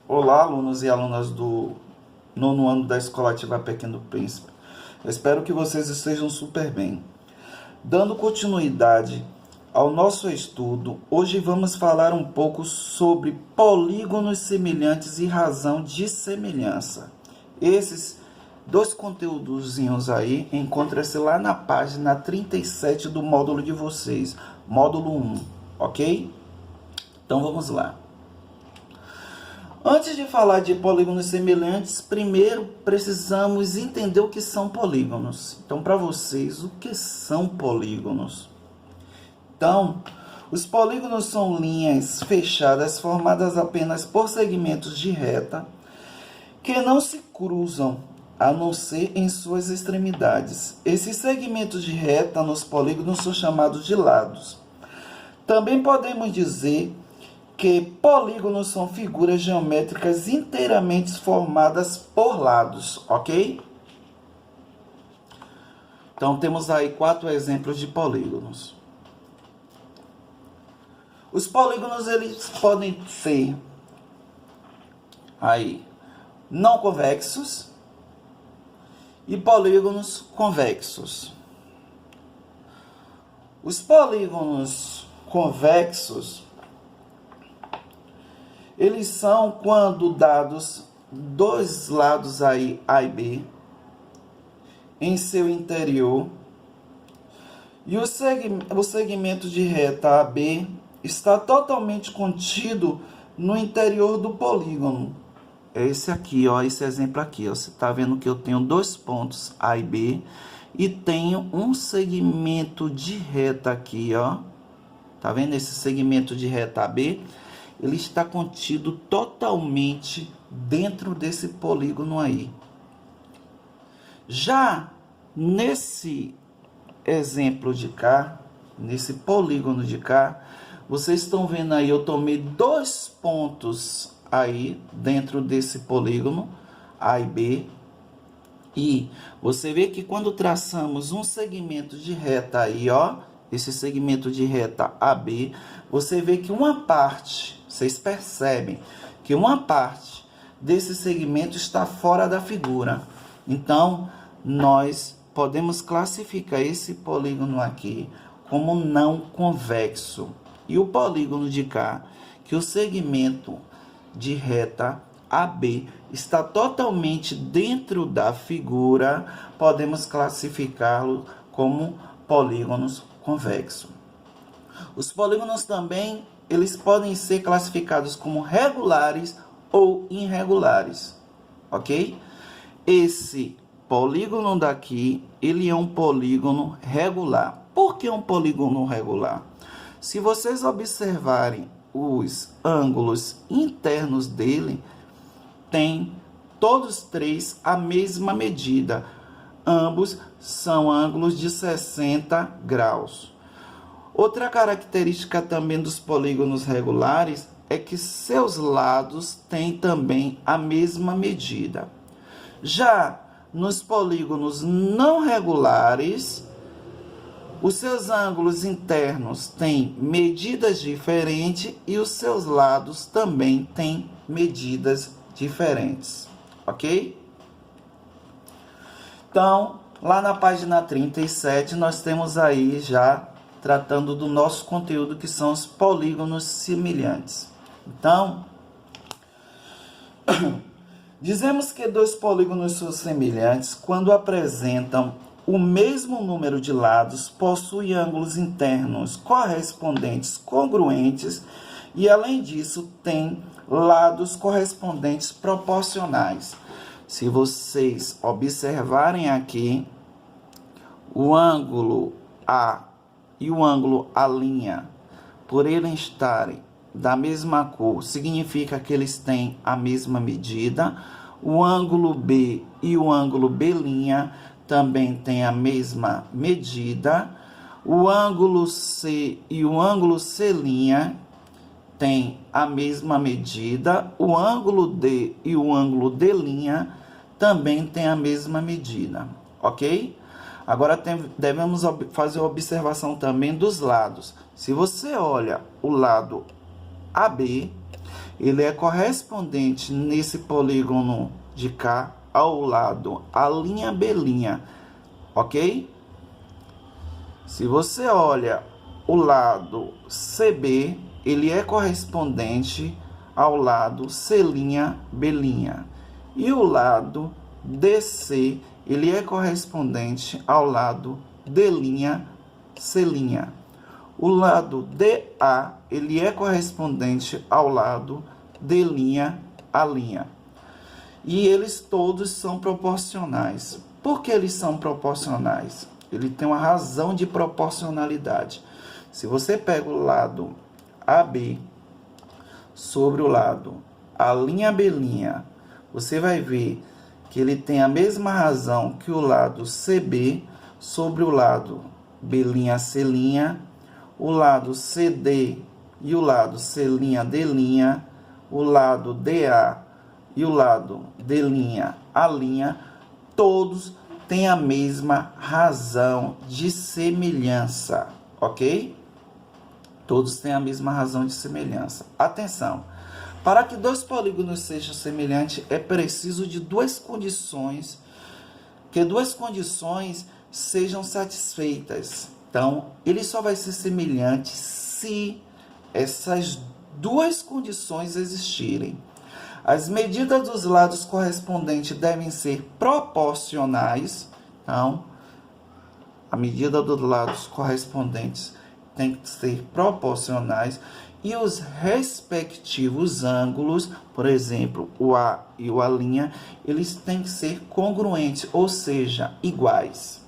Olá, alunos e alunas do nono ano da Escola Ativa Pequeno Príncipe. Eu espero que vocês estejam super bem. Dando continuidade ao nosso estudo, hoje vamos falar um pouco sobre polígonos semelhantes e razão de semelhança. Esses dois conteúdozinhos aí encontram-se lá na página 37 do módulo de vocês, módulo 1, ok? Então vamos lá. Antes de falar de polígonos semelhantes, primeiro precisamos entender o que são polígonos. Então, para vocês, o que são polígonos? Então, os polígonos são linhas fechadas formadas apenas por segmentos de reta que não se cruzam, a não ser em suas extremidades. Esses segmentos de reta nos polígonos são chamados de lados. Também podemos dizer que polígonos são figuras geométricas inteiramente formadas por lados, ok? Então, temos aí 4 exemplos de polígonos. Os polígonos, eles podem ser aí não convexos e polígonos convexos. Os polígonos convexos, eles são quando dados dois lados aí, A e B, em seu interior, e o segmento de reta AB está totalmente contido no interior do polígono. É esse aqui, ó, esse exemplo aqui, ó. Você está vendo que eu tenho dois pontos A e B e tenho um segmento de reta aqui, ó. Tá vendo esse segmento de reta AB? Ele está contido totalmente dentro desse polígono aí. Já nesse exemplo de cá, nesse polígono de cá, vocês estão vendo aí, eu tomei dois pontos aí dentro desse polígono, A e B. E você vê que quando traçamos um segmento de reta aí, ó, esse segmento de reta AB, você vê que uma parte, vocês percebem que uma parte desse segmento está fora da figura. Então, nós podemos classificar esse polígono aqui como não convexo. E o polígono de cá, que o segmento de reta AB está totalmente dentro da figura, podemos classificá-lo como polígonos convexos. Os polígonos também, eles podem ser classificados como regulares ou irregulares, ok? Esse polígono daqui, ele é um polígono regular. Por que um polígono regular? Se vocês observarem os ângulos internos dele, tem todos três a mesma medida. Ambos são ângulos de 60 graus. Outra característica também dos polígonos regulares é que seus lados têm também a mesma medida. Já nos polígonos não regulares, os seus ângulos internos têm medidas diferentes e os seus lados também têm medidas diferentes, ok? Então, lá na página 37, nós temos aí já tratando do nosso conteúdo, que são os polígonos semelhantes. Então, dizemos que dois polígonos são semelhantes quando apresentam o mesmo número de lados, possuem ângulos internos correspondentes congruentes e, além disso, têm lados correspondentes proporcionais. Se vocês observarem aqui, o ângulo A e o ângulo A', por eles estarem da mesma cor, significa que eles têm a mesma medida. O ângulo B e o ângulo B' também têm a mesma medida. O ângulo C e o ângulo C' têm a mesma medida. O ângulo D e o ângulo D' também têm a mesma medida, ok? Agora devemos fazer a observação também dos lados. Se você olha o lado AB, ele é correspondente nesse polígono de cá ao lado a linha B', ok? Se você olha o lado CB, ele é correspondente ao lado C'B'. E o lado DC, ele é correspondente ao lado D'C'. O lado DA, ele é correspondente ao lado D'A'. E eles todos são proporcionais. Por que eles são proporcionais? Ele tem uma razão de proporcionalidade. Se você pega o lado AB sobre o lado A'B', você vai ver que ele tem a mesma razão que o lado CB sobre o lado B'C', o lado CD e o lado C'D', o lado DA e o lado D'A', todos têm a mesma razão de semelhança, ok? Todos têm a mesma razão de semelhança. Atenção! Para que dois polígonos sejam semelhantes, é preciso de duas condições, que duas condições sejam satisfeitas. Então, ele só vai ser semelhante se essas duas condições existirem. As medidas dos lados correspondentes devem ser proporcionais. Então, a medida dos lados correspondentes tem que ser proporcionais. E os respectivos ângulos, por exemplo, o A e o A', eles têm que ser congruentes, ou seja, iguais.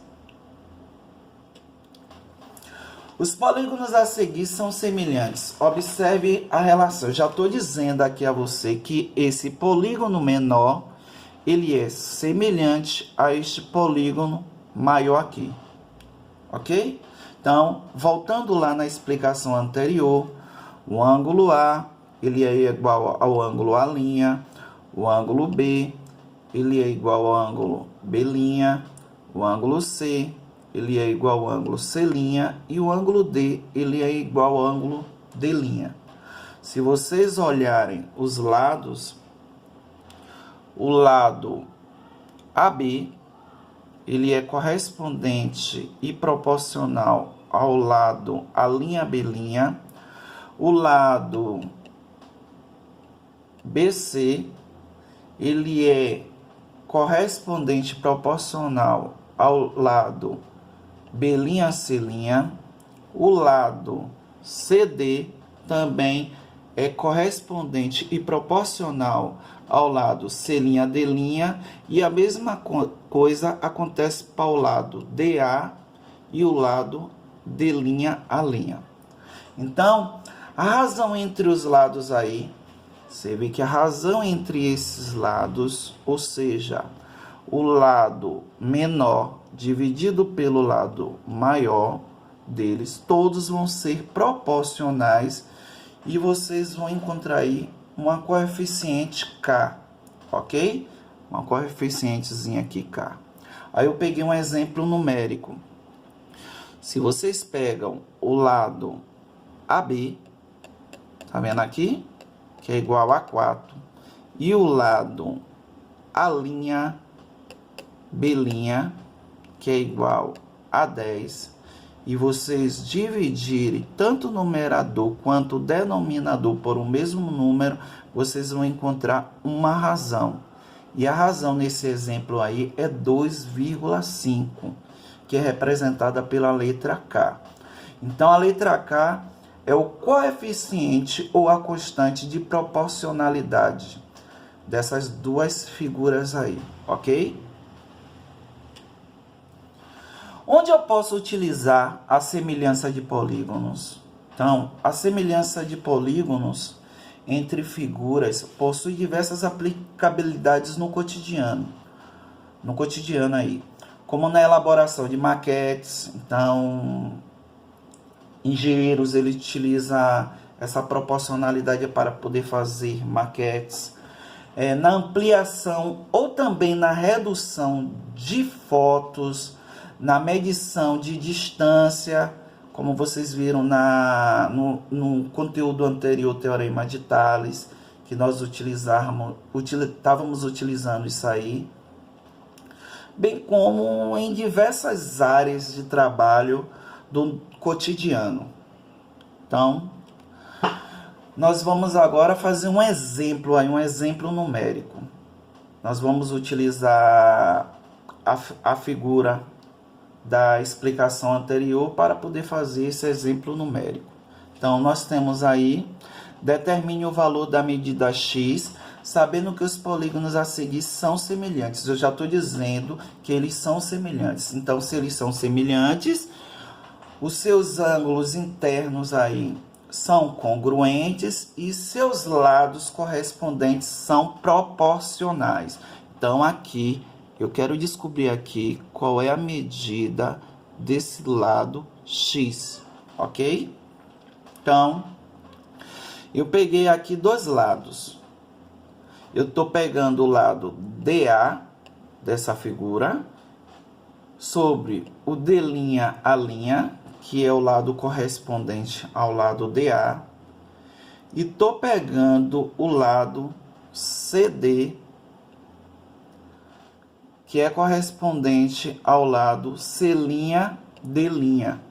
Os polígonos a seguir são semelhantes. Observe a relação. Já estou dizendo aqui a você que esse polígono menor, ele é semelhante a este polígono maior aqui. Ok? Então, voltando lá na explicação anterior, o ângulo A, ele é igual ao ângulo A', o ângulo B, ele é igual ao ângulo B', o ângulo C, ele é igual ao ângulo C', e o ângulo D, ele é igual ao ângulo D'. Se vocês olharem os lados, o lado AB, ele é correspondente e proporcional ao lado A'B'. O lado BC, ele é correspondente proporcional ao lado B'C'. O lado CD também é correspondente e proporcional ao lado C'D', e a mesma coisa acontece para o lado DA e o lado D'A'. Então, a razão entre os lados aí, você vê que a razão entre esses lados, ou seja, o lado menor dividido pelo lado maior deles, todos vão ser proporcionais e vocês vão encontrar aí uma coeficiente K, ok? Uma coeficientezinha aqui K. Aí eu peguei um exemplo numérico. Se vocês pegam o lado AB, tá vendo aqui? Que é igual a 4. E o lado A'B', que é igual a 10. E vocês dividirem tanto o numerador quanto o denominador por um mesmo número, vocês vão encontrar uma razão. E a razão nesse exemplo aí é 2,5, que é representada pela letra K. Então, a letra K é o coeficiente ou a constante de proporcionalidade dessas duas figuras aí, ok? Onde eu posso utilizar a semelhança de polígonos? Então, a semelhança de polígonos entre figuras possui diversas aplicabilidades no cotidiano. No cotidiano aí, como na elaboração de maquetes. Então, engenheiros, ele utiliza essa proporcionalidade para poder fazer maquetes. Na ampliação ou também na redução de fotos, na medição de distância, como vocês viram no conteúdo anterior, Teorema de Tales. que nós estávamos utilizando isso aí, bem como em diversas áreas de trabalho do cotidiano. Então, nós vamos agora fazer um exemplo aí, um exemplo numérico. Nós vamos utilizar a figura da explicação anterior para poder fazer esse exemplo numérico. Então, nós temos aí, determine o valor da medida x, sabendo que os polígonos a seguir são semelhantes. Eu já estou dizendo que eles são semelhantes. Então, se eles são semelhantes, os seus ângulos internos aí são congruentes e seus lados correspondentes são proporcionais. Então, aqui, eu quero descobrir aqui qual é a medida desse lado x, ok? Então, eu peguei aqui dois lados. Eu estou pegando o lado DA dessa figura sobre o D' a linha, que é o lado correspondente ao lado DA, e estou pegando o lado CD, que é correspondente ao lado C'D',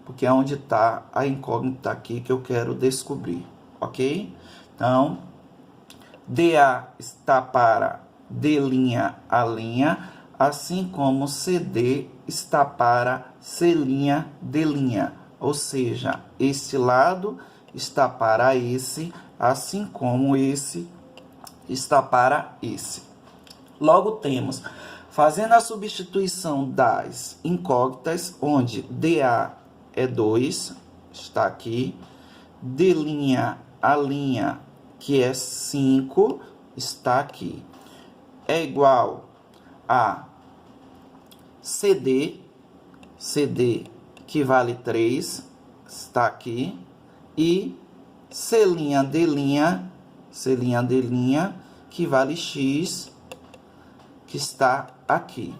porque é onde está a incógnita aqui que eu quero descobrir, ok? Então, DA está para D' a linha, assim como CD está para C'D', ou seja, esse lado está para esse, assim como esse está para esse. Logo temos, fazendo a substituição das incógnitas, onde DA é 2, está aqui, D' a linha, que é 5, está aqui, é igual a CD que vale 3, está aqui, e C'D', que vale x, que está aqui.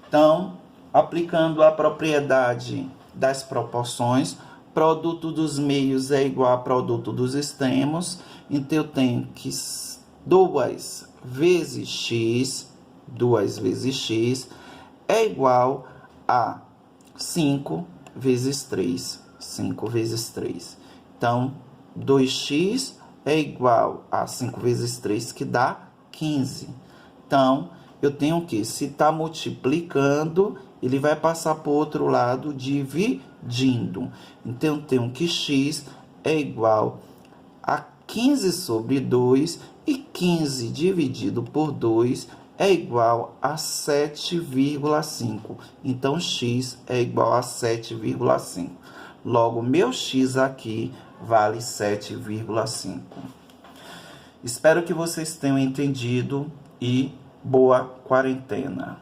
Então, aplicando a propriedade das proporções, produto dos meios é igual a produto dos extremos, então eu tenho que 2 vezes x é igual a 5 vezes 3. Então, 2x é igual a 5 vezes 3, que dá 15. Então, eu tenho que, se está multiplicando, ele vai passar para o outro lado dividindo. Então, eu tenho que x é igual a 15 sobre 2, e 15 dividido por 2 é igual a 7,5. Então, x é igual a 7,5. Logo, meu x aqui vale 7,5. Espero que vocês tenham entendido e boa quarentena.